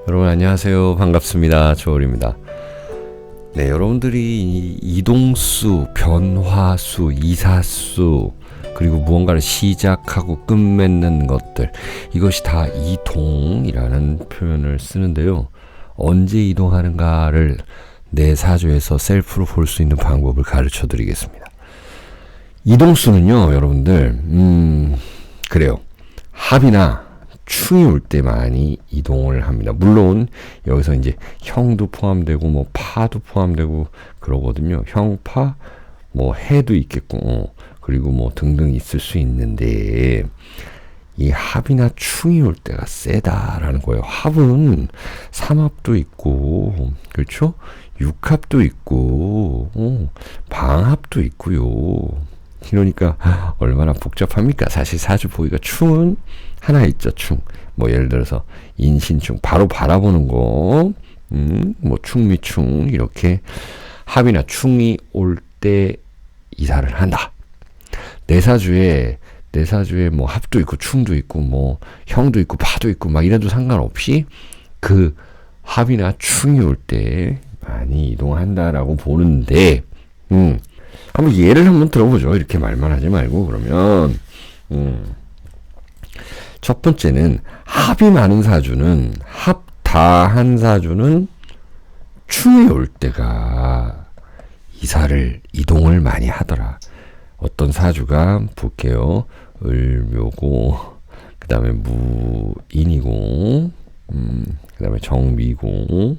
여러분 안녕하세요. 반갑습니다. 조울입니다. 네, 여러분들이 이동수, 변화수, 이사수, 그리고 무언가를 시작하고 끝맺는 것들, 이것이 다 이동이라는 표현을 쓰는데요. 언제 이동하는가를 내 사주에서 셀프로 볼 수 있는 방법을 가르쳐 드리겠습니다. 이동수는요, 여러분들, 그래요. 합이나 충이 올 때 많이 이동을 합니다. 물론 여기서 이제 형도 포함되고 뭐 파도 포함되고 그러거든요. 형파, 뭐 해도 있겠고, 그리고 뭐 등등 있을 수 있는데 이 합이나 충이 올 때가 세다라는 거예요. 합은 삼합도 있고, 그렇죠? 육합도 있고, 방합도 있고요. 그러니까 얼마나 복잡합니까? 사실 사주 보기가 충은 하나 있죠. 충. 뭐 예를 들어서 인신충 바로 바라보는 거, 뭐 충미충 이렇게 합이나 충이 올 때 이사를 한다. 내 사주에 뭐 합도 있고 충도 있고 뭐 형도 있고 파도 있고 막 이래도 상관없이 그 합이나 충이 올 때 많이 이동한다라고 보는데, 한번 예를 한번 들어보죠. 이렇게 말만 하지 말고. 그러면 첫 번째는 합이 많은 사주는, 합 다 한 사주는 충이 올 때가 이동을 많이 하더라. 어떤 사주가 볼게요. 을묘고, 그 다음에 무인이고, 그 다음에 정미고,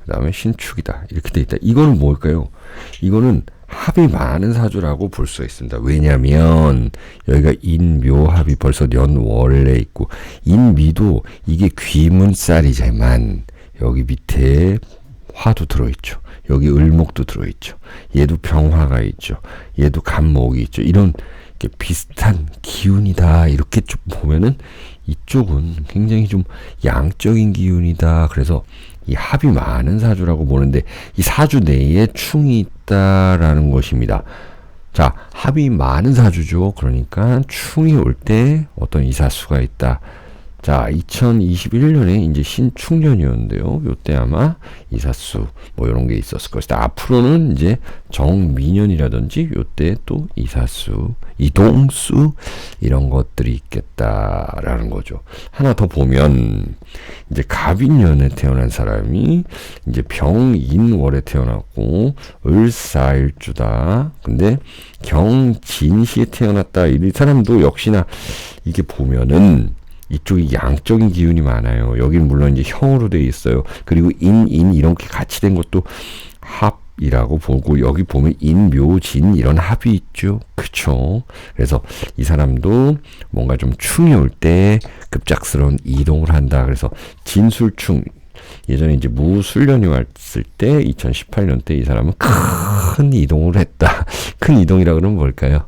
그 다음에 신축이다. 이렇게 돼 있다. 이거는 뭘까요? 이거는 합이 많은 사주라고 볼 수가 있습니다. 왜냐하면 여기가 인묘합이 벌써 연월에 있고, 인미도 이게 귀문살이지만 여기 밑에 화도 들어있죠. 여기 을목도 들어있죠. 얘도 병화가 있죠. 얘도 간목이 있죠. 이런 비슷한 기운이다. 이렇게 좀 보면은 이쪽은 굉장히 좀 양적인 기운이다. 그래서 이 합이 많은 사주라고 보는데, 이 사주 내에 충이 있다라는 것입니다. 자, 합이 많은 사주죠. 그러니까 충이 올 때 어떤 이사수가 있다. 자, 2021년에 이제 신축년이었는데요. 요때 아마 이사수 뭐 이런 게 있었을 것이다. 앞으로는 이제 정미년이라든지 요때 또 이사수, 이동수 이런 것들이 있겠다라는 거죠. 하나 더 보면 이제 갑인년에 태어난 사람이 이제 병인월에 태어났고 을사일주다. 근데 경진시에 태어났다. 이 사람도 역시나 이게 보면은 이쪽이 양적인 기운이 많아요. 여기는 물론 이제 형으로 되어 있어요. 그리고 인 이렇게 같이 된 것도 합이라고 보고, 여기 보면 인묘진 이런 합이 있죠. 그쵸? 그래서 이 사람도 뭔가 좀 충이 올 때 급작스러운 이동을 한다. 그래서 진술충, 예전에 이제 무술년이 왔을 때 2018년 때 이 사람은 큰 이동을 했다. 큰 이동이라 그러면 뭘까요?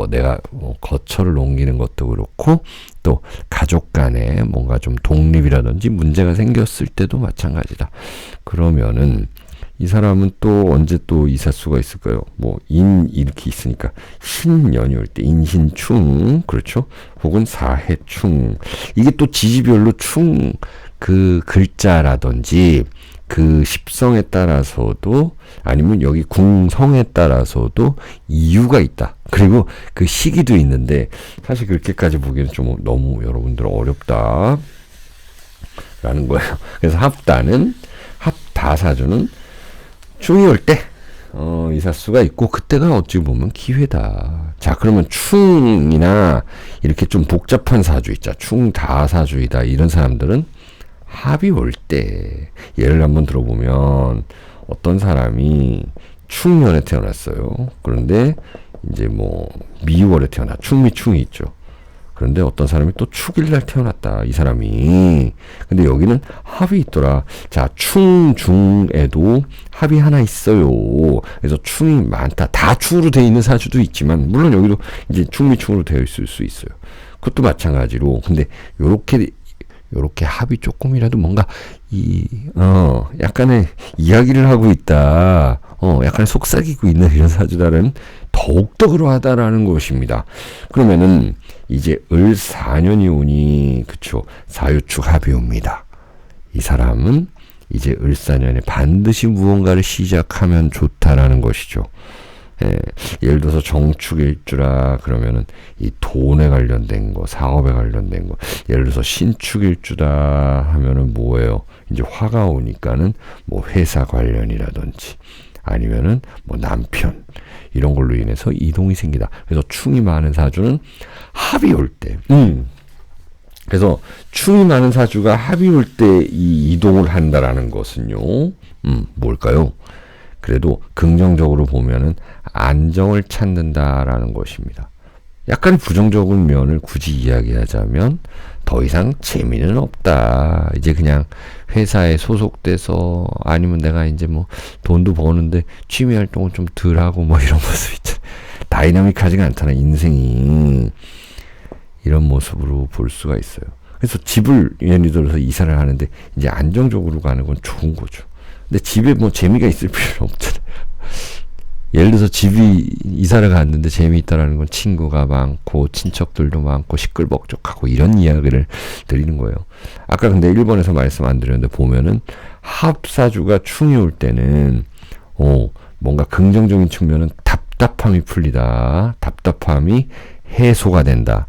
내가 거처를 옮기는 것도 그렇고, 또 가족 간에 뭔가 좀 독립이라든지 문제가 생겼을 때도 마찬가지다. 그러면은 이 사람은 또 언제 또 이사수가 있을까요? 이렇게 있으니까 신년이 올 때 인신충, 그렇죠? 혹은 사해충. 이게 또 지지별로 충 그 글자라든지 그 십성에 따라서도, 아니면 여기 궁성에 따라서도 이유가 있다. 그리고 그 시기도 있는데, 사실 그렇게까지 보기에는 좀 너무 여러분들 어렵다 라는 거예요. 그래서 합다사주는 충이 올 때 이사수가 있고, 그때가 어찌 보면 기회다. 자, 그러면 충이나 이렇게 좀 복잡한 사주 있자, 충다사주이다, 이런 사람들은 합이 올 때, 예를 한번 들어보면 어떤 사람이 충년에 태어났어요. 그런데 이제 미월에 충미충이 있죠. 그런데 어떤 사람이 또 축일날 태어났다. 이 사람이. 근데 여기는 합이 있더라. 자, 충중에도 합이 하나 있어요. 그래서 충이 많다. 다 충으로 되어 있는 사주도 있지만, 물론 여기도 이제 충미충으로 되어 있을 수 있어요. 그것도 마찬가지로. 근데 요렇게 합이 조금이라도 뭔가 약간의 이야기를 하고 있다. 약간 속삭이고 있는 이런 사주달은 더욱더 그러하다라는 것입니다. 그러면은 이제 을 4년이 오니, 그쵸, 사유축 합이 옵니다. 이 사람은 이제 을사년에 반드시 무언가를 시작하면 좋다라는 것이죠. 예를 들어서 정축일주라 그러면은 이 돈에 관련된 거, 사업에 관련된 거. 예를 들어서 신축일주다 하면은 뭐예요? 이제 화가 오니까는 뭐 회사 관련이라든지 아니면은 뭐 남편 이런 걸로 인해서 이동이 생기다. 그래서 충이 많은 사주는 합이 올 때. 그래서 충이 많은 사주가 합이 올 때 이 이동을 한다라는 것은요. 뭘까요? 그래도 긍정적으로 보면은 안정을 찾는다라는 것입니다. 약간 부정적인 면을 굳이 이야기하자면 더 이상 재미는 없다. 이제 그냥 회사에 소속돼서 아니면 내가 이제 뭐 돈도 버는데 취미 활동은 좀 덜 하고 뭐 이런 모습 있잖아. 다이나믹하지가 않잖아, 인생이. 이런 모습으로 볼 수가 있어요. 그래서 집을 예를 들어서 이사를 하는데 이제 안정적으로 가는 건 좋은 거죠. 근데 집에 뭐 재미가 있을 필요는 없잖아요. 예를 들어서 집이 이사를 갔는데 재미있다라는 건 친구가 많고 친척들도 많고 시끌벅적하고 이런 이야기를 드리는 거예요. 아까 근데 1번에서 말씀 안 드렸는데 보면은 합사주가 충이 올 때는 뭔가 긍정적인 측면은 답답함이 풀리다. 답답함이 해소가 된다.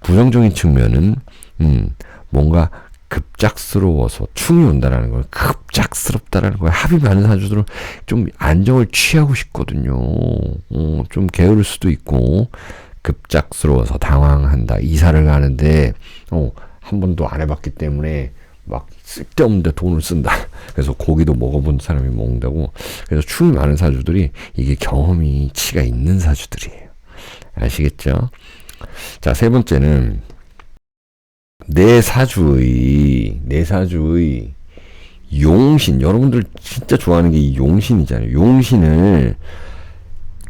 부정적인 측면은 뭔가 급작스러워서 충이 온다라는 걸 급작스럽다라는 거예요. 합이 많은 사주들은 좀 안정을 취하고 싶거든요. 좀 게으를 수도 있고 급작스러워서 당황한다. 이사를 가는데 한 번도 안 해봤기 때문에 막 쓸데없는데 돈을 쓴다. 그래서 고기도 먹어본 사람이 먹는다고. 그래서 충이 많은 사주들이 이게 경험이 치가 있는 사주들이에요. 아시겠죠? 자, 세 번째는 내 사주의 용신. 여러분들 진짜 좋아하는 게 이 용신이잖아요. 용신을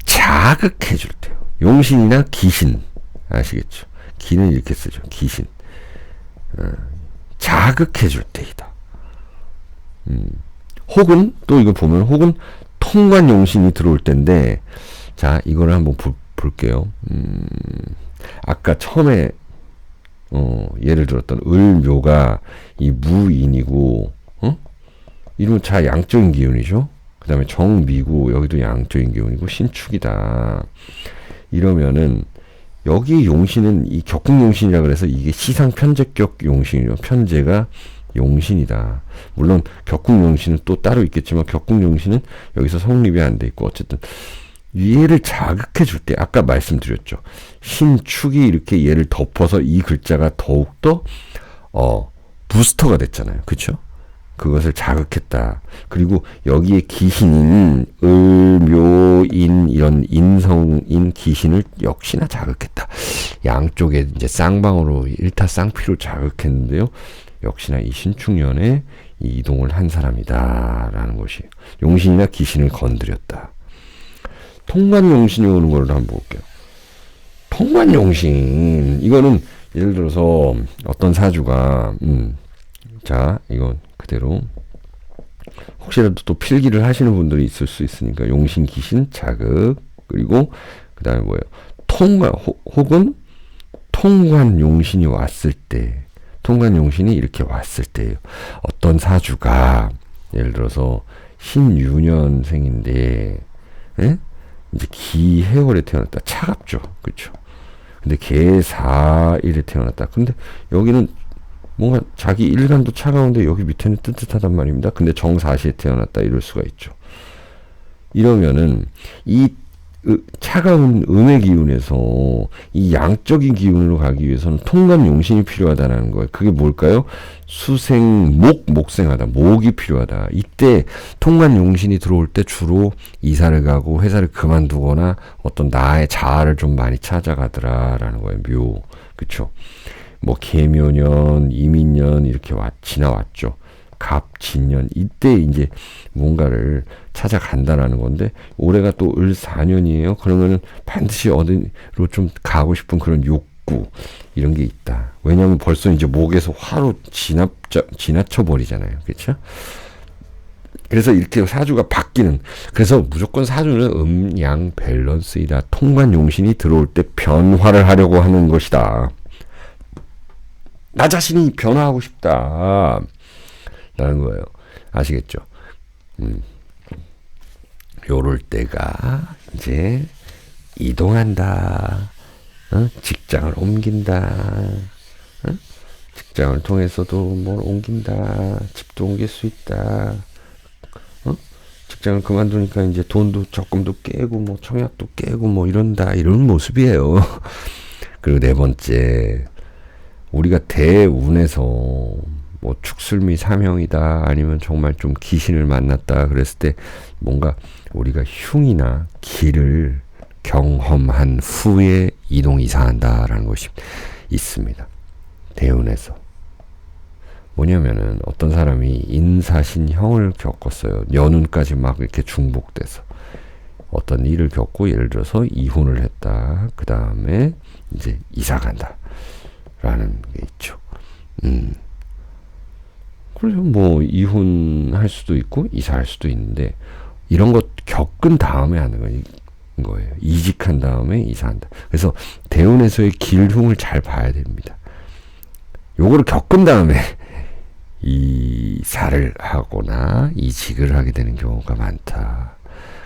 자극해 줄 때요. 용신이나 기신. 아시겠죠? 기는 이렇게 쓰죠. 기신. 자극해 줄 때이다. 혹은 또 이거 보면 혹은 통관 용신이 들어올 때인데, 자, 이거를 한번 볼게요. 아까 처음에 예를 들었던 을묘가 이 무인이고, 이러면 자 양적인 기운이죠. 그 다음에 정미고 여기도 양적인 기운이고 신축이다. 이러면은 여기 용신은 이 격국용신이라 그래서 이게 시상편제격 용신이요. 편제가 용신이다. 물론 격국용신은 또 따로 있겠지만 격국용신은 여기서 성립이 안 돼 있고 어쨌든 얘를 자극해 줄 때 아까 말씀드렸죠. 신축이 이렇게 얘를 덮어서 이 글자가 더욱더 부스터가 됐잖아요. 그렇죠? 그것을 자극했다. 그리고 여기에 기신인 을묘인 이런 인성인 기신을 역시나 자극했다. 양쪽에 이제 쌍방으로 일타쌍피로 자극했는데요. 역시나 이 신축년에 이 이동을 한 사람이다라는 것이 용신이나 기신을 건드렸다. 통관용신이 오는 걸 한번 볼게요. 통관용신 이거는 예를 들어서 어떤 사주가 자 이건 그대로 혹시라도 또 필기를 하시는 분들이 있을 수 있으니까 용신 기신 자극 그리고 그 다음에 뭐예요? 통관 혹은 통관용신이 왔을 때 통관용신이 이렇게 왔을 때예요. 어떤 사주가 예를 들어서 신유년생인데 에? 이제 기해월에 태어났다. 차갑죠. 그렇죠? 근데 개사일에 태어났다. 근데 여기는 뭔가 자기 일간도 차가운데 여기 밑에는 뜨뜻하단 말입니다. 근데 정사시에 태어났다. 이럴 수가 있죠. 이러면은 이 차가운 음의 기운에서 이 양적인 기운으로 가기 위해서는 통관용신이 필요하다는 거예요. 그게 뭘까요? 수생, 목생하다. 목이 필요하다. 이때 통관용신이 들어올 때 주로 이사를 가고 회사를 그만두거나 어떤 나의 자아를 좀 많이 찾아가더라라는 거예요. 묘. 그쵸? 뭐 계묘년, 이민년 이렇게 지나왔죠. 갑진년 이때 이제 뭔가를 찾아간다라는 건데 올해가 또 을사년이에요. 그러면은 반드시 어디로 좀 가고 싶은 그런 욕구 이런 게 있다. 왜냐하면 벌써 이제 목에서 화로 지나쳐 버리잖아요. 그렇죠? 그래서 이렇게 사주가 바뀌는 그래서 무조건 사주는 음양 밸런스이다. 통관용신이 들어올 때 변화를 하려고 하는 것이다. 나 자신이 변화하고 싶다. 라는 거예요. 아시겠죠? 요럴 때가 이제 이동한다. 직장을 옮긴다. 직장을 통해서도 뭘 옮긴다. 집도 옮길 수 있다. 직장을 그만두니까 이제 돈도 조금도 깨고 뭐 청약도 깨고 뭐 이런다. 이런 모습이에요. 그리고 네 번째, 우리가 대운에서 뭐 축술미 사명이다 아니면 정말 좀 귀신을 만났다 그랬을 때 뭔가 우리가 흉이나 기를 경험한 후에 이동 이사한다라는 것이 있습니다. 대운에서. 뭐냐면은 어떤 사람이 인사신형을 겪었어요. 연운까지 막 이렇게 중복돼서 어떤 일을 겪고 예를 들어서 이혼을 했다. 그 다음에 이제 이사 간다. 라는 게 있죠. 그래서 뭐 이혼할 수도 있고 이사할 수도 있는데 이런 것 겪은 다음에 하는 거예요. 이직한 다음에 이사한다. 그래서 대운에서의 길흉을 잘 봐야 됩니다. 요거를 겪은 다음에 이사를 하거나 이직을 하게 되는 경우가 많다.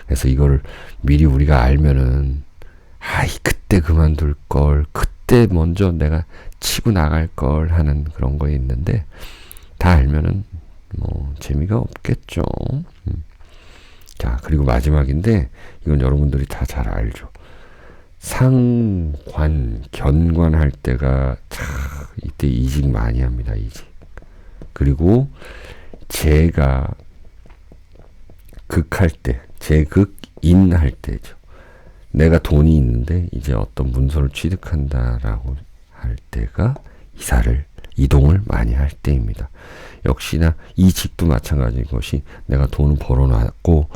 그래서 이거를 미리 우리가 알면은 그때 그만둘 걸, 그때 먼저 내가 치고 나갈 걸 하는 그런 거 있는데 다 알면은 뭐 재미가 없겠죠. 자, 그리고 마지막인데 이건 여러분들이 다 잘 알죠. 상관, 견관할 때가 이때 이직 많이 합니다. 이직. 그리고 제가 극할 때, 제극인할 때죠. 내가 돈이 있는데 이제 어떤 문서를 취득한다라고 할 때가 이동을 많이 할 때입니다. 역시나 이직도 마찬가지인 것이 내가 돈을 벌어놨고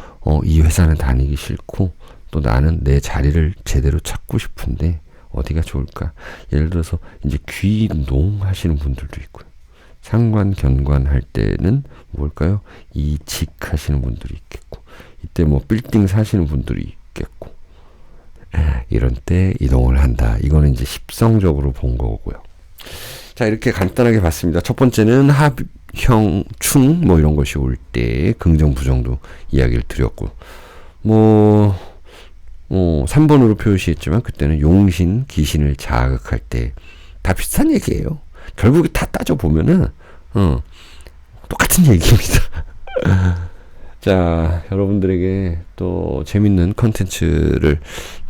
이 회사는 다니기 싫고 또 나는 내 자리를 제대로 찾고 싶은데 어디가 좋을까? 예를 들어서 이제 귀농 하시는 분들도 있고요. 상관, 견관 할 때는 뭘까요? 이직하시는 분들이 있겠고 이때 뭐 빌딩 사시는 분들이 있겠고 이런 때 이동을 한다. 이거는 이제 십성적으로 본 거고요. 자, 이렇게 간단하게 봤습니다. 첫 번째는 합형, 충 뭐 이런 것이 올 때 긍정, 부정도 이야기를 드렸고 3번으로 표시했지만 그때는 용신, 귀신을 자극할 때 다 비슷한 얘기예요. 결국에 다 따져보면은 똑같은 얘기입니다. 자, 여러분들에게 또 재밌는 컨텐츠를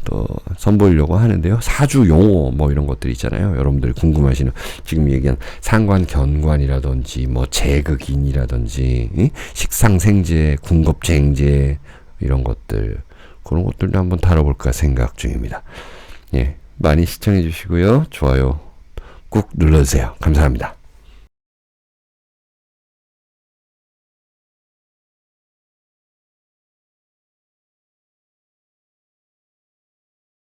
또 선보이려고 하는데요. 사주 용어 뭐 이런 것들 있잖아요. 여러분들이 궁금하시는 지금 얘기한 상관, 견관이라든지 뭐 제극인이라든지 식상생재, 군겁쟁제 이런 것들 그런 것들도 한번 다뤄볼까 생각 중입니다. 예, 많이 시청해 주시고요. 좋아요 꾹 눌러주세요. 감사합니다.